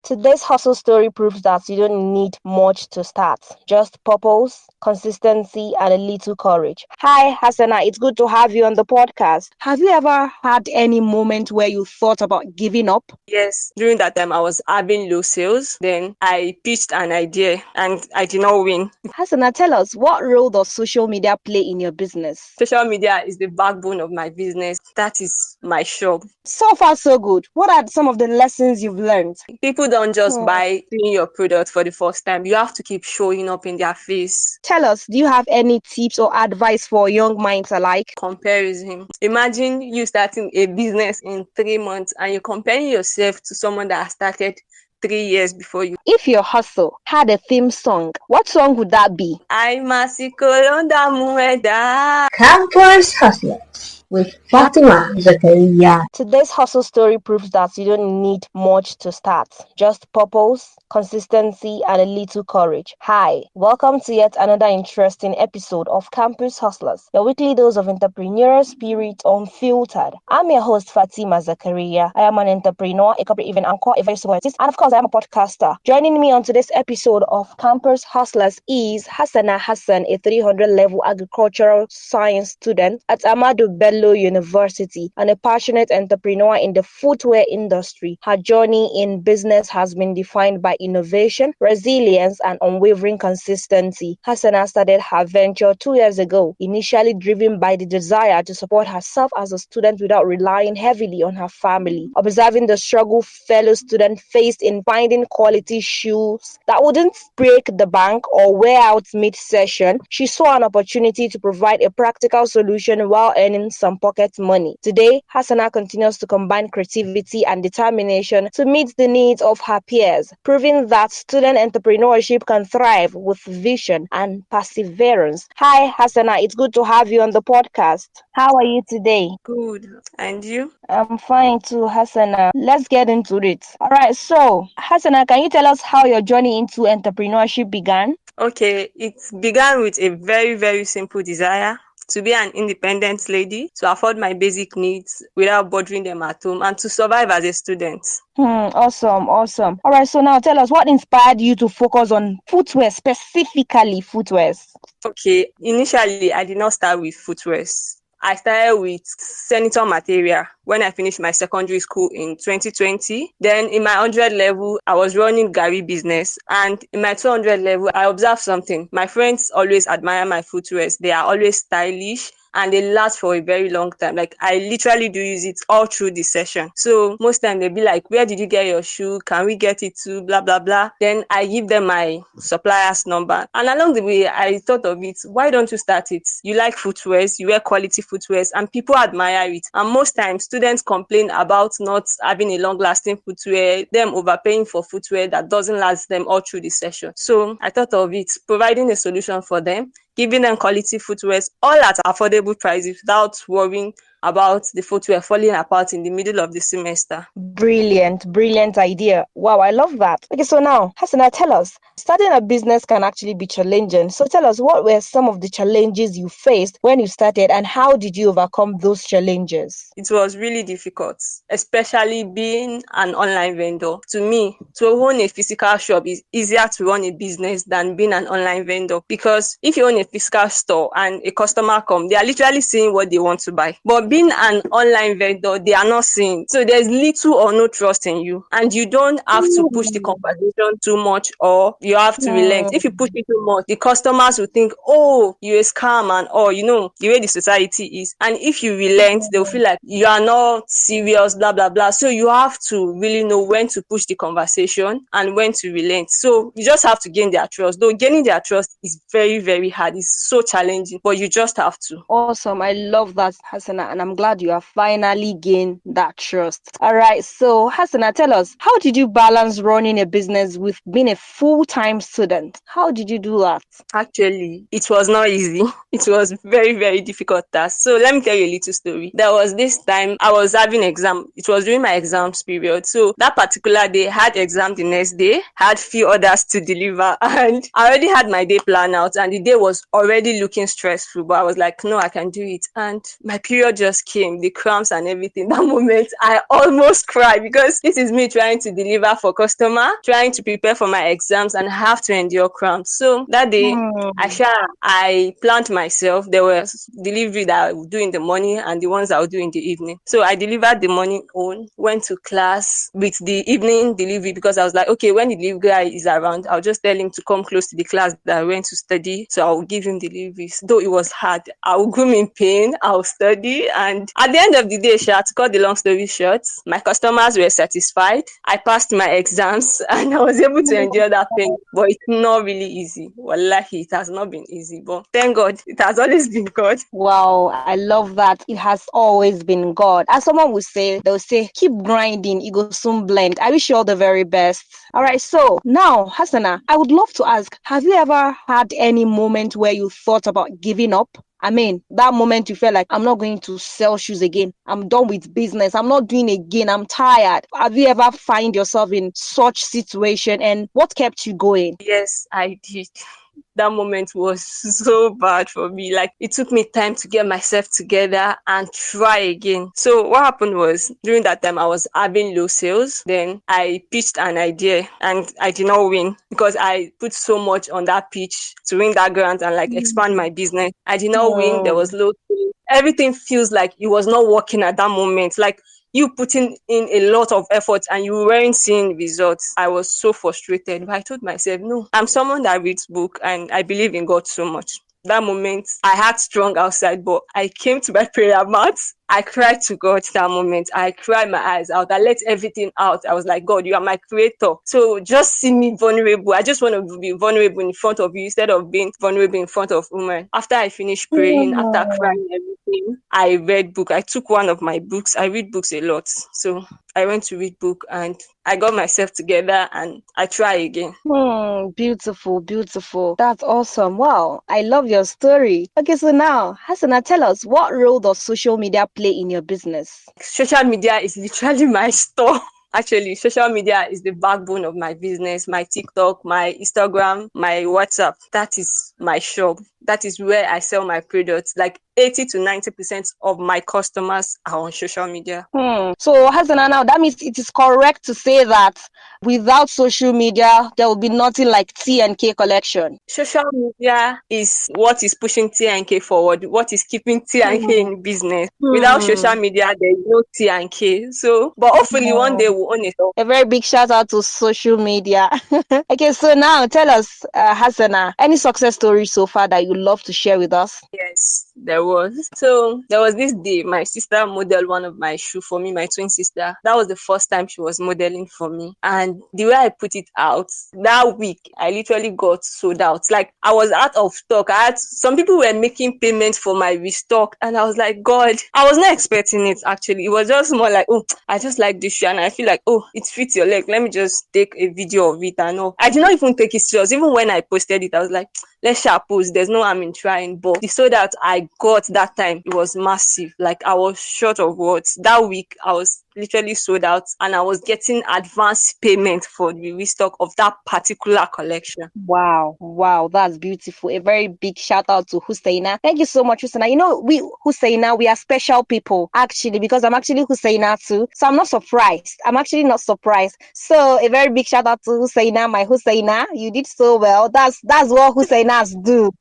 Today's hustle story proves that you don't need much to start, just purpose, consistency, and a little courage. Hi, Hassana, it's good to have you on the podcast. Have you ever had any moment where you thought about giving up? Yes, during that time I was having low sales. Then I pitched an idea and I did not win. Hassana, tell us, what role does social media play in your business? Social media is the backbone of my business. That is my shop. So far, so good. What are some of the lessons you've learned? People don't just buy seeing your product for the first time. You have to keep showing up in their face. Tell us, do you have any tips or advice for young minds alike? Comparison. Imagine you starting a business in 3 months and you're comparing yourself to someone that has started 3 years before you. If your hustle had a theme song, what song would that be? I'm Masikolonda Mueda. Campus Hustlers with Fatima, Zakariyya. Today's hustle story proves that you don't need much to start, just purpose, consistency, and a little courage. Hi, welcome to yet another interesting episode of Campus Hustlers, your weekly dose of entrepreneurial spirit unfiltered. I'm your host, Fatima Zakariyya. I am an entrepreneur, a corporate event anchor, a voice artist, and of course, I am a podcaster. Joining me on today's episode of Campus Hustlers is Hassana Hassan, a 300-level agricultural science student at Ahmadu Bello University and a passionate entrepreneur in the footwear industry. Her journey in business has been defined by innovation, resilience, and unwavering consistency. Hassana started her venture 2 years ago, initially driven by the desire to support herself as a student without relying heavily on her family. Observing the struggle fellow students faced in finding quality shoes that wouldn't break the bank or wear out mid-session, she saw an opportunity to provide a practical solution while earning some pocket money. Today, Hassana continues to combine creativity and determination to meet the needs of her peers, proving that student entrepreneurship can thrive with vision and perseverance. Hi, Hassana, it's good to have you on the podcast. How are you today? Good. And you? I'm fine too, Hassana. Let's get into it. All right, so Hassana, can you tell us how your journey into entrepreneurship began? Okay, it began with a very, very simple desire to be an independent lady, to afford my basic needs without bothering them at home, and to survive as a student. Awesome. All right, so now tell us, what inspired you to focus on footwear, specifically footwears? Okay, initially I did not start with footwears. I started with senator material when I finished my secondary school in 2020. Then in my 100 level, I was running Garri business. And in my 200 level, I observed something. My friends always admire my footwears. They are always stylish and they last for a very long time. Like, I literally do use it all through the session. So most time they'll be like, where did you get your shoe? Can we get it too? Blah, blah, blah. Then I give them my supplier's number. And along the way, I thought of it. Why don't you start it? You like footwears, you wear quality footwears, and people admire it. And most times, students complain about not having a long-lasting footwear, them overpaying for footwear that doesn't last them all through the session. So I thought of it, providing a solution for them, giving them quality footwears, all at affordable prices without worrying about the footwear falling apart in the middle of the semester. Brilliant idea. Wow, I love that. Okay, so now, Hassana, tell us, starting a business can actually be challenging. So tell us, what were some of the challenges you faced when you started and how did you overcome those challenges? It was really difficult, especially being an online vendor. To me, to own a physical shop is easier to run a business than being an online vendor, because if you own a physical store and a customer comes, they are literally seeing what they want to buy. But being an online vendor, they are not seeing. So there's little or no trust in you. And you don't have to push the conversation too much, or you have to relent. If you push it too much, the customers will think, oh, you're a scam, and the way the society is. And if you relent, they'll feel like you are not serious, blah, blah, blah. So you have to really know when to push the conversation and when to relent. So you just have to gain their trust. Though gaining their trust is very, very hard. It's so challenging, but you just have to. Awesome. I love that, Hassana, and I'm glad you have finally gained that trust. All right, so Hassana, tell us, how did you balance running a business with being a full-time student? How did you do that? Actually, it was not easy. It was very, very difficult task. So let me tell you a little story. There was this time I was having exam. It was during my exams period. So that particular day, I had exam the next day, had few others to deliver, and I already had my day planned out, and the day was already looking stressful, but I was like, no, I can do it. And my period just came, the cramps and everything. That moment, I almost cried because this is me trying to deliver for customer, trying to prepare for my exams, and have to endure cramps. So that day, I planned myself. There was delivery that I would do in the morning and the ones I would do in the evening. So I delivered the morning own, went to class with the evening delivery because I was like, okay, when the delivery guy is around, I'll just tell him to come close to the class that I went to study. So I will give him deliveries. Though it was hard, I will go in pain, I'll study. And at the end of the day, to cut the long story short, my customers were satisfied. I passed my exams and I was able to endure that pain. But it's not really easy. Wallahi, it has not been easy. But thank God, it has always been God. Wow, I love that. It has always been God. As someone would say, they'll say, keep grinding, it will soon blend. I wish you all the very best. All right, so now, Hassana, I would love to ask, have you ever had any moment where you thought about giving up? I mean, that moment you felt like, I'm not going to sell shoes again. I'm done with business. I'm not doing again. I'm tired. Have you ever find yourself in such situation, and what kept you going? Yes, I did. That moment was so bad for me. Like, it took me time to get myself together and try again. So what happened was, during that time, I was having low sales. Then I pitched an idea and I did not win because I put so much on that pitch to win that grant and like expand my business. I did not win. There was low sales. Everything feels like it was not working at that moment. Like, you putting in a lot of effort and you weren't seeing results. I was so frustrated. But I told myself, no, I'm someone that reads book and I believe in God so much. That moment, I had strong outside, but I came to my prayer mat. I cried to God that moment. I cried my eyes out. I let everything out. I was like, God, you are my creator. So just see me vulnerable. I just want to be vulnerable in front of you instead of being vulnerable in front of women. After I finished praying, after crying everything, I read book. I took one of my books. I read books a lot. So I went to read book and I got myself together and I try again. Beautiful, beautiful. That's awesome. Wow, I love your story. Okay, so now, Hassana, tell us, what role does social media play in your business? Social media is literally my store. Actually, social media is the backbone of my business. My TikTok, my Instagram, my WhatsApp. That is my shop. That is where I sell my products. Like 80 to 90% of my customers are on social media. So, Hassana, now that means it is correct to say that without social media, there will be nothing like T and K collection. Social media is what is pushing T and K forward, what is keeping T and K in business. Without social media, there is no T and K. So, but hopefully one day we'll own it all. A very big shout out to social media. Okay, so now tell us, Hassana, any success story so far that you love to share with us? Yes, there was. So there was this day my sister modeled one of my shoes for me, my twin sister. That was the first time she was modeling for me. And the way I put it out, that week, I literally got sold out. Like, I was out of stock. Some people were making payments for my restock. And I was like, God, I was not expecting it actually. It was just more like, oh, I just like this shoe. And I feel like, oh, it fits your leg. Let me just take a video of it. And all. I did not even take it serious. Even when I posted it, I was like, let's share post. There's no harm in trying. But the sold out I got that time, it was massive. Like, I was short of words. That week, I was literally sold out and I was getting advance payment for the restock of that particular collection. Wow, that's beautiful. A very big shout out to Husseina. Thank you so much, Husseina. You know, Husseina, we are special people actually, because I'm actually Husseina too. So I'm not surprised. I'm actually not surprised. So a very big shout out to Husseina, my Husseina. You did so well. That's what Husseinas do.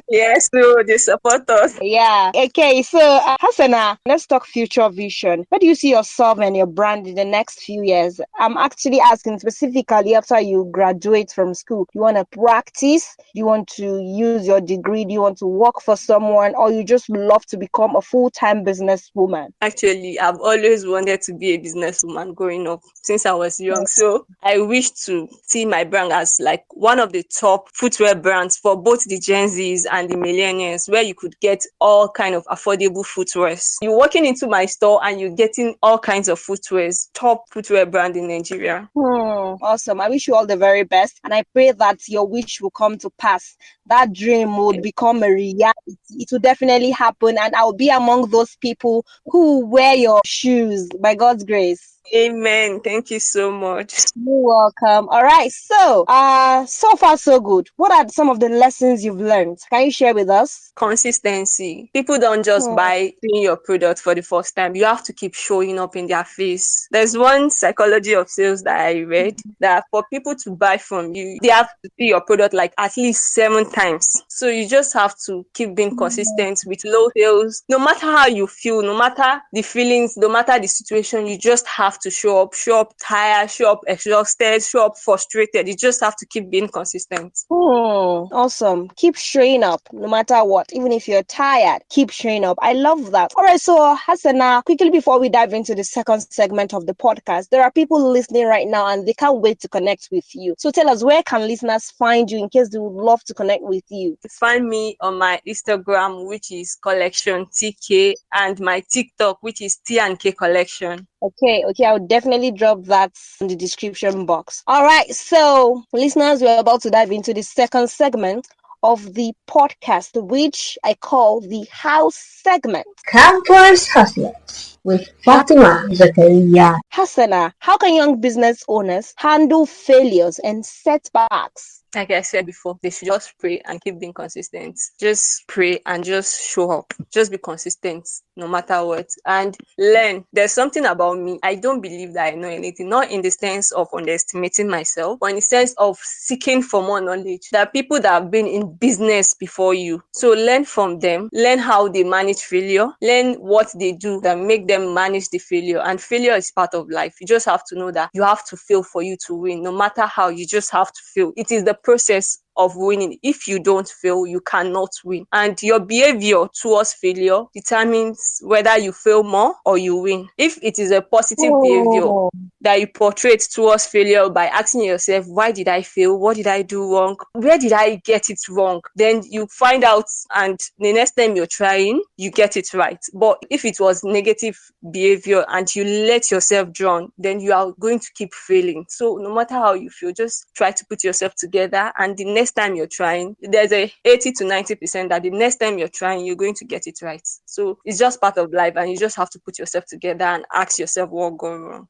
Yes, so they support us. Yeah. Okay, so Hassana, let's talk future vision. Where do you see yourself and your brand in the next few years? I'm actually asking specifically after you graduate from school. Do you want to practice? Do you want to use your degree? Do you want to work for someone? Or you just love to become a full-time businesswoman? Actually, I've always wanted to be a businesswoman growing up since I was young. So I wish to see my brand as like one of the top footwear brands for both the Gen Zs and the millennials, where you could get all kind of affordable footwears. You're walking into my store and you're getting all kinds of footwears, top footwear brand in Nigeria. Awesome. I wish you all the very best. And I pray that your wish will come to pass. That dream would become a reality. It will definitely happen. And I'll be among those people who wear your shoes by God's grace. Amen. Thank you so much. You're welcome. All right. So far so good. What are some of the lessons you've learned? Can you share with us? Consistency. People don't just Hmm. buy seeing your product for the first time. You have to keep showing up in their face. There's one psychology of sales that I read that for people to buy from you, they have to see your product like at least 7 times. So you just have to keep being consistent with low sales. No matter how you feel, no matter the feelings, no matter the situation, you just have to show up tired, show up exhausted, show up frustrated. You just have to keep being consistent. Awesome. Keep showing up no matter what. Even if you're tired, keep showing up. I love that. All right. So, Hassana, quickly before we dive into the second segment of the podcast, there are people listening right now and they can't wait to connect with you. So, tell us, where can listeners find you in case they would love to connect with you? Find me on my Instagram, which is collection TK, and my TikTok, which is T and K collection. Okay, I'll definitely drop that in the description box. All right, so listeners, we're about to dive into the second segment of the podcast, which I call the house segment. Campus Hustlers with Fatima, Zakariyya. Hassana, how can young business owners handle failures and setbacks? Like I said before, they should just pray and keep being consistent. Just pray and just show up. Just be consistent no matter what. And learn. There's something about me. I don't believe that I know anything. Not in the sense of underestimating myself, but in the sense of seeking for more knowledge. There are people that have been in business before you. So learn from them. Learn how they manage failure. Learn what they do that make them manage the failure. And failure is part of life. You just have to know that you have to fail for you to win. No matter how, you just have to fail. It is the process of winning. If you don't fail, you cannot win. And your behavior towards failure determines whether you fail more or you win. If it is a positive behavior that you portray towards failure by asking yourself, why did I fail? What did I do wrong? Where did I get it wrong? Then you find out, and the next time you're trying, you get it right. But if it was negative behavior and you let yourself drown, then you are going to keep failing. So no matter how you feel, just try to put yourself together, and the next time you're trying, there's a 80 to 90% that the next time you're trying, you're going to get it right. So it's just part of life, and you just have to put yourself together and ask yourself what gone wrong.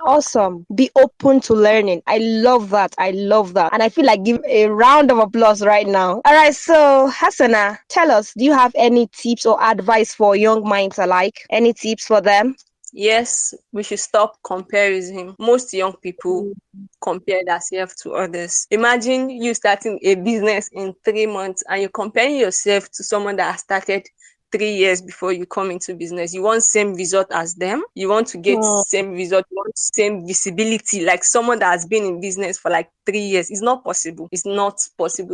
Awesome. Be open to learning. I love that. And I feel like give a round of applause right now. All right. So, Hassana, tell us, do you have any tips or advice for young minds alike? Any tips for them? Yes, we should stop comparison. Most young people compare themselves to others. Imagine you starting a business in 3 months and you're comparing yourself to someone that has started 3 years before you come into business. You want same result as them. You want to get same result. You want same visibility like someone that has been in business for like 3 years. It's not possible.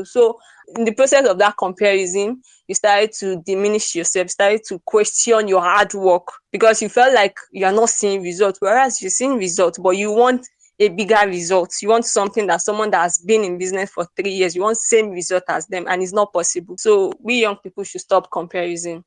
So in the process of that comparison, you started to diminish yourself, started to question your hard work because you felt like you are not seeing results, whereas you're seeing results, but you want a bigger result. You want something that someone that has been in business for 3 years, you want same result as them, and it's not possible. So we young people should stop comparison.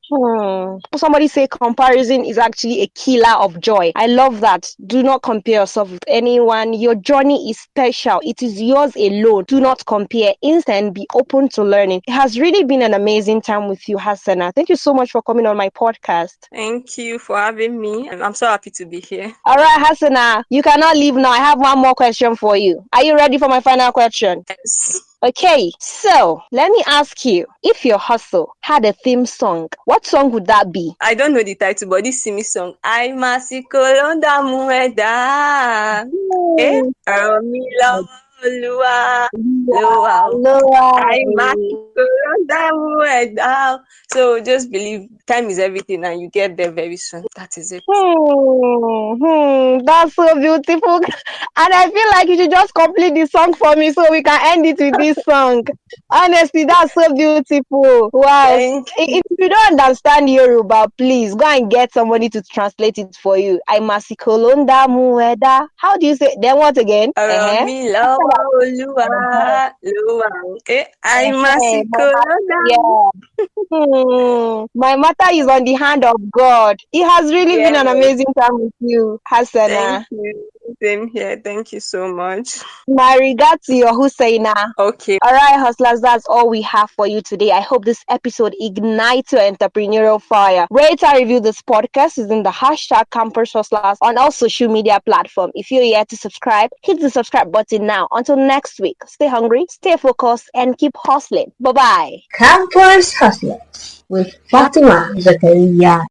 Somebody say comparison is actually a killer of joy. I love that. Do not compare yourself with anyone. Your journey is special. It is yours alone. Do not compare. Instead, be open to learning. It has really been an amazing time with you, Hassana. Thank you so much for coming on my podcast. Thank you for having me. I'm so happy to be here. All right, Hassana, you cannot leave now. I have one more question for you. Are you ready for my final question? Yes. Okay, so let me ask you, if your hustle had a theme song, what song would that be? I don't know the title, but this Simi song, I Masikolonda Mueda. So just believe time is everything and you get there very soon. That is it. That's so beautiful. And I feel like you should just complete the song for me so we can end it with this song. Honestly, that's so beautiful. Wow. If you don't understand Yoruba, please go and get somebody to translate it for you. I Masikolonda Mueda. How do you say? Then what again? My matter is on the hand of God. It has really been an amazing time with you, Hassana. Thank you. Same here. Thank you so much. My regards to your Husseina. Okay. All right, hustlers, that's all we have for you today. I hope this episode ignites your entrepreneurial fire. Rate and review this podcast using the hashtag Campus Hustlers on all social media platforms. If you're yet to subscribe, hit the subscribe button now. Until next week, stay hungry, stay focused, and keep hustling. Bye-bye. Campus Hustlers with Fatima Zakariyya.